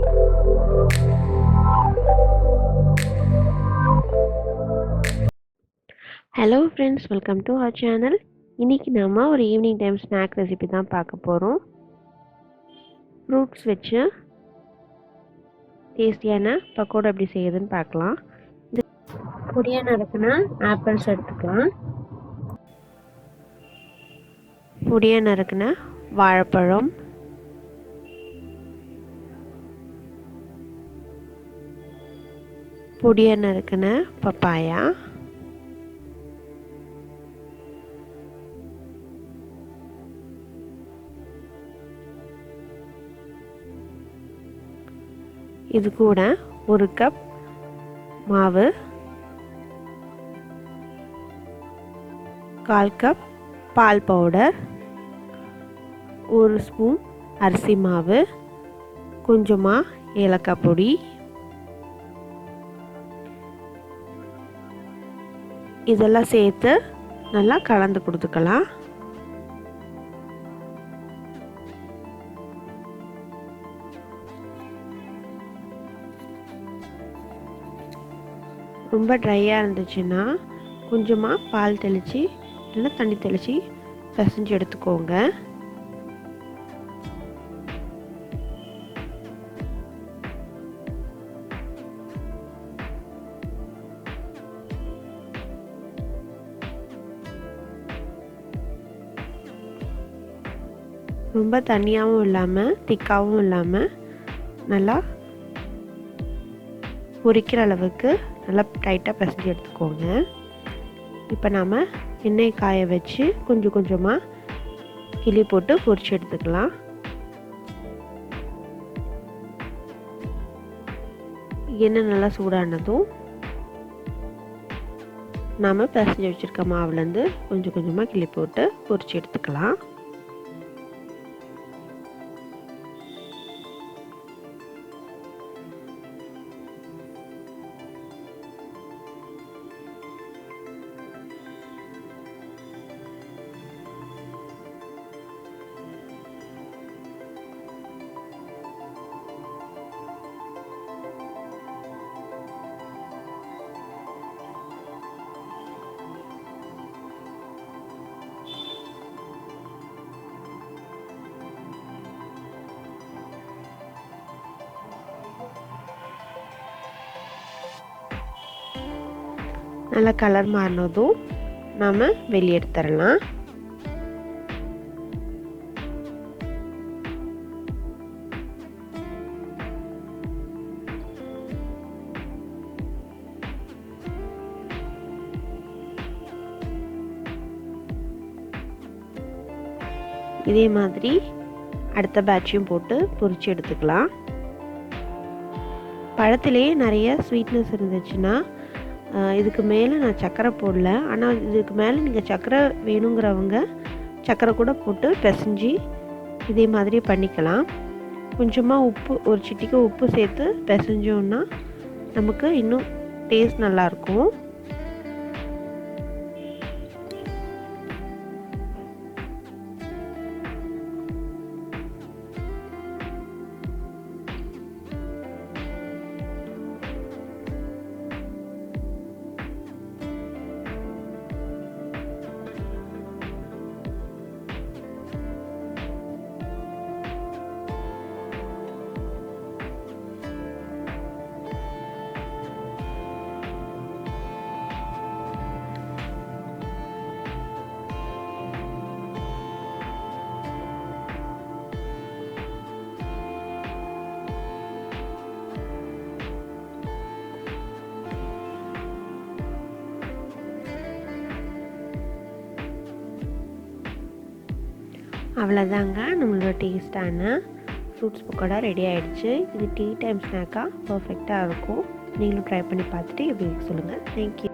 Hello friends, welcome to our channel. இன்றைக்கி நம்ம ஒரு ஈவினிங் டைம் ஸ்நாக் ரெசிபி தான் பார்க்க போகிறோம். ஃப்ரூட்ஸ் வச்சு டேஸ்டியான பக்கோடா எப்படி செய்யுதுன்னு பார்க்கலாம். இது பொடியாக நறுக்குனா ஆப்பிள்ஸ் எடுத்துக்கலாம். பொடியாக நறுக்குன வாழைப்பழம், பொடியாக நறுக்குன பப்பாயா, இது கூட ஒரு கப் மாவு, 1/4 கப் பால் பவுடர், 1 ஸ்பூன் அரிசி மாவு, கொஞ்சமாக ஏலக்காய் பொடி, இதெல்லாம் சேர்த்து நல்லா கலந்து கொடுத்துக்கலாம். ரொம்ப ட்ரையாக இருந்துச்சுன்னா கொஞ்சமாக பால் தெளித்து இல்லைன்னா தண்ணி தெளித்து பிசைஞ்சு எடுத்துக்கோங்க. ரொம்ப தண்ணியாகவும் இல்லாமல் திக்காகவும் இல்லாமல் நல்லா பொரிக்கிற அளவுக்கு நல்லா டைட்டாக பிசைஞ்சு எடுத்துக்கோங்க. இப்போ நாம் எண்ணெய் காய வச்சு கொஞ்சம் கொஞ்சமாக கிளி போட்டு பொரிச்சு எடுத்துக்கலாம். எண்ணெய் நல்லா சூடானதும் நாம் பிசைஞ்சு வச்சுருக்க மாவுலேருந்து கொஞ்சம் கொஞ்சமாக கிளி போட்டு பொரிச்சு எடுத்துக்கலாம். நல்லா கலர் மாறினதும் நாம் வெளியே எடுத்துடலாம். இதே மாதிரி அடுத்த பேட்சையும் போட்டு பொரிச்சு எடுத்துக்கலாம். பழத்திலேயே நிறைய ஸ்வீட்னஸ் இருந்துச்சுன்னா இதுக்கு மேலே நான் சர்க்கரை போடல, ஆனால் இதுக்கு மேலே நீங்கள் சர்க்கரை வேணுங்கிறவங்க சர்க்கரை கூட போட்டு பிசைஞ்சு இதே மாதிரி பண்ணிக்கலாம். கொஞ்சமாக உப்பு, ஒரு சிட்டிக்கு உப்பு சேர்த்து பிசைஞ்சோன்னா நமக்கு இன்னும் டேஸ்ட் நல்லாயிருக்கும். அவ்வளோதாங்க, நம்மளோட டேஸ்டான ஃப்ரூட்ஸ் பக்கோடா ரெடி ஆகிடுச்சு. இது டீ டைம் ஸ்நாக்காக பர்ஃபெக்டாக இருக்கும். நீங்களும் ட்ரை பண்ணி பார்த்துட்டு எப்படி சொல்லுங்கள். தேங்க்யூ.